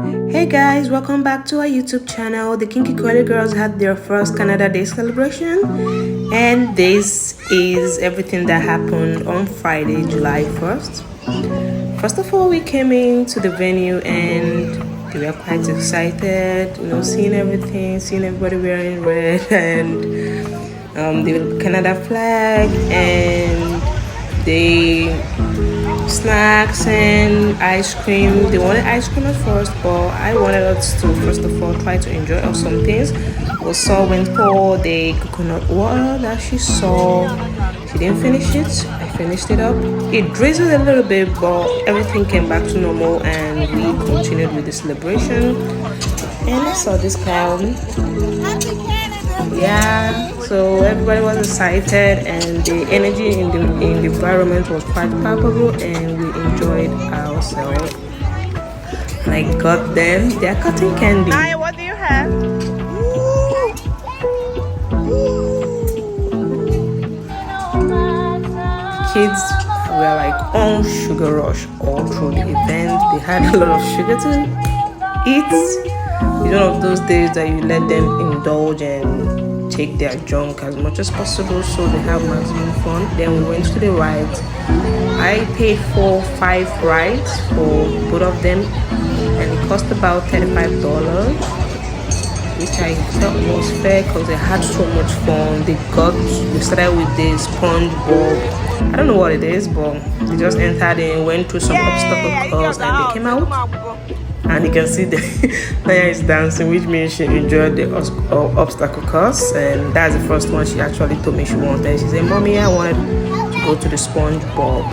Hey guys, welcome back to our YouTube channel. The Kinkycoilygirls had their first Canada Day celebration, and this is everything that happened on Friday, July 1st. First of all, we came into the venue and they were quite excited, seeing everything, seeing everybody wearing red and the Canada flag and the snacks and ice cream. They wanted ice cream at first, but I wanted us to first of all try to enjoy some things. Also went for the coconut water that she saw. She didn't finish it. I finished it up. It drizzled a little bit, but everything came back to normal and we continued with the celebration. And I saw this clown. Yeah, so everybody was excited and the energy in the environment was quite palpable and we enjoyed ourselves. And I got them their cotton candy. Naya, what do you have? Kids were like on sugar rush all through the event. They had a lot of sugar to eat. It's one of those days that you let them indulge and take their junk as much as possible so they have maximum fun. Then we went to the rides. I paid for 5 rides for both of them and it cost about $35, which I felt was fair because they had so much fun. We started with the SpongeBob. I don't know what it is, but they just entered and went through some obstacle course and they came out. And you can see Naya is dancing, which means she enjoyed the obstacle course. And that's the first one she actually told me she wanted. She said, "Mommy, I wanted to go to the SpongeBob."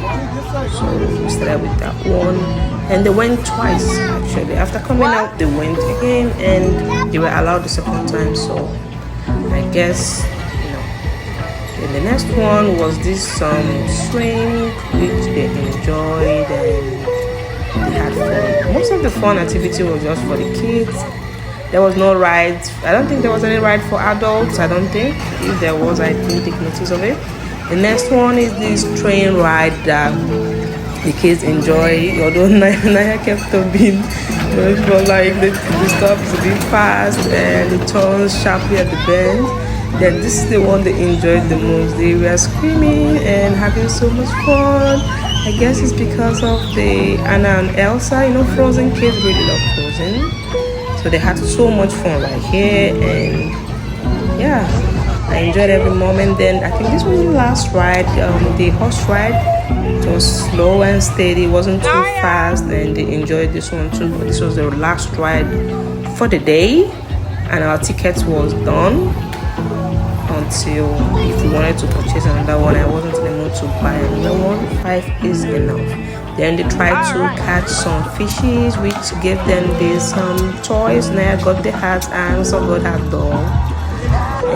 So we started with that one. And they went twice, actually. After coming out, they went again. And they were allowed the second time. So I guess, And the next one was this swing, which they enjoyed. And they had fun. Most of the fun activity was just for the kids. There was no ride. I don't think there was any ride for adults. I don't think. If there was, I didn't take notice of it. The next one is this train ride that the kids enjoy. Although Naya kept on being, it was like the stops a bit fast and the turns sharply at the bend. Then this is the one they enjoyed the most. They were screaming and having so much fun. I guess it's because of the Anna and Elsa, Frozen. Kids really love Frozen. So they had so much fun right here and yeah, I enjoyed every moment. Then I think this was the last ride, the horse ride. It was slow and steady, it wasn't too fast and they enjoyed this one too. But this was the last ride for the day and our tickets was done until if we wanted to purchase another one. I wasn't in the mood to buy another one. 5 is enough. Then they tried to catch some fishes, which gave them these toys. Naya got the hat and also got her doll.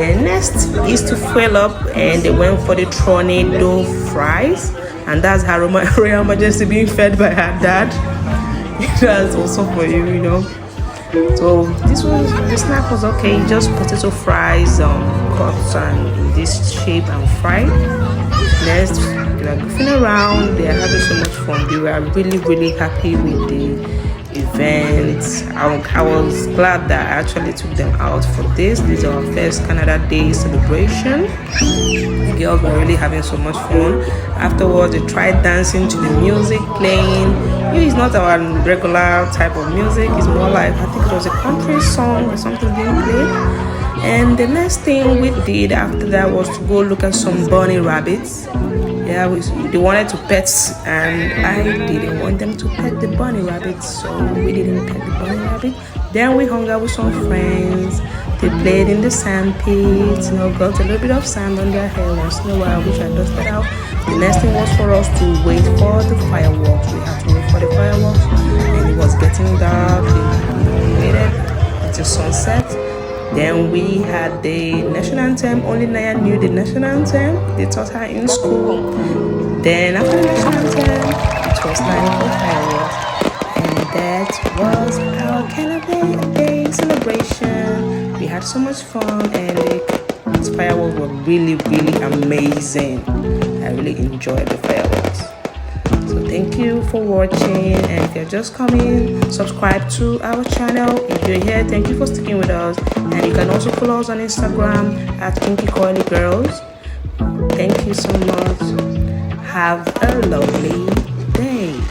And next is to fill up and they went for the tornado fries, and that's her Royal Majesty being fed by her dad. That's also for you, So the snack was okay, just potato fries, cut and in this shape and fried. Next, they were goofing around, they are having so much fun. They were really, really happy with the event. I was glad that I actually took them out for this. This is our first Canada Day celebration. The girls were really having so much fun. Afterwards, they tried dancing to the music playing. It's not our regular type of music. It's more like, I think it was a country song or something being played. And the next thing we did after that was to go look at some bunny rabbits. Yeah, they wanted to pet, and I didn't want them to pet the bunny rabbits, so we didn't pet the bunny rabbit. Then we hung out with some friends. They played in the sand pits, got a little bit of sand on their hair once in a while, which I dusted out. The next thing was for us to wait for the fireworks. We had to wait for the fireworks, and it was getting dark. We waited until sunset. Then we had the national anthem. Only Naya knew the national anthem. They taught her in school. Then after the national anthem, it was time for fireworks. And that was our Canada Day celebration. We had so much fun and the fireworks were really, really amazing. I really enjoyed the fireworks. So Thank you for watching, and if you're just coming, subscribe to our channel. If you're here, thank you for sticking with us, and you can also follow us on Instagram at Kinkycoilygirls. Thank you so much. Have a lovely day.